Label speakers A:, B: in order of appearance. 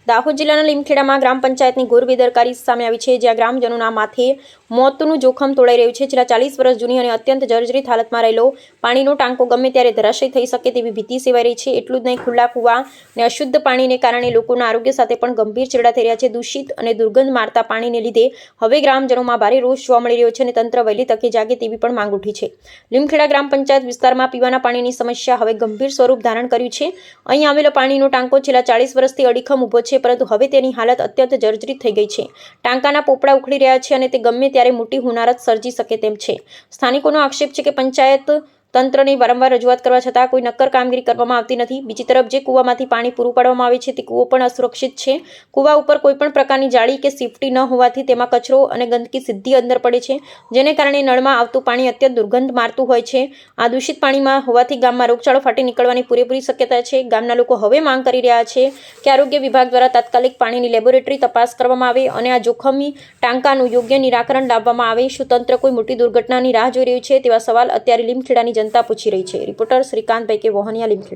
A: દાહોદ જિલ્લાના લીમખેડામાં ગ્રામ પંચાયતની ઘોર બેદરકારી સામે આવી છે, જ્યાં ગ્રામજનોના માથે મોતનું જોખમ તોડાઈ રહ્યું છે। છેલ્લા 40 વર્ષ જૂની અને અત્યંત જર્જરિત હાલતમાં રહેલો પાણીનો ટાંકો ગમે ત્યારે ધરાશય થઈ શકે તેવી ભીતિ સેવાઈ રહી છે। એટલું જ નહીં, ખુલ્લા કૂવા અને અશુદ્ધ પાણીને કારણે લોકોના આરોગ્ય સાથે પણ ગંભીર ચેડા થઈ રહ્યા છે। દૂષિત અને દુર્ગંધ મારતા પાણીને લીધે હવે ગ્રામજનોમાં ભારે રોષ જોવા મળી રહ્યો છે અને તંત્ર વહેલી તકે જાગે તેવી પણ માંગ ઉઠી છે। લીમખેડા ગ્રામ પંચાયત વિસ્તારમાં પીવાના પાણીની સમસ્યા હવે ગંભીર સ્વરૂપ ધારણ કર્યું છે। અહીં આવેલો પાણીનો ટાંકો છેલ્લા 40 વર્ષથી અડીખમ ઊભો છે, પરંતુ હવે તેની હાલત અત્યંત જર્જરિત થઈ ગઈ છે। ટાંકાના પોપડા ઉખડી રહ્યા છે અને તે ગમે ત્યારે મોટી હોનારત સર્જી શકે તેમ છે। સ્થાનિકોનો આક્ષેપ છે કે પંચાયત તંત્રને વારંવાર રજૂઆત કરવા છતાં કોઈ નક્કર કામગીરી કરવામાં આવતી નથી। બીજી તરફ જે કૂવામાંથી પાણી પૂરું પાડવામાં આવે છે તે કૂવો પણ અસુરક્ષિત છે। કૂવા ઉપર કોઈપણ પ્રકારની જાળી કે સેફટી ન હોવાથી તેમાં કચરો અને ગંદકી સીધી અંદર પડે છે, જેને કારણે નળમાં આવતું પાણી અત્યંત દુર્ગંધ મારતું હોય છે। આ દૂષિત પાણીમાં હોવાથી ગામમાં રોગચાળો ફાટી નીકળવાની પૂરેપૂરી શક્યતા છે। ગામના લોકો હવે માંગ કરી રહ્યા છે કે આરોગ્ય વિભાગ દ્વારા તાત્કાલિક પાણીની લેબોરેટરી તપાસ કરવામાં આવે અને આ જોખમી ટાંકાનું યોગ્ય નિરાકરણ લાવવામાં આવે। શું તંત્ર કોઈ મોટી દુર્ઘટનાની રાહ જોઈ રહ્યું છે? તેવા સવાલ અત્યારે લીમખેડાની જનતા પૂછી રહી છે। રિપોર્ટર શ્રીકાંત ભાઈ કે વહોનિયા, લીમખેડા।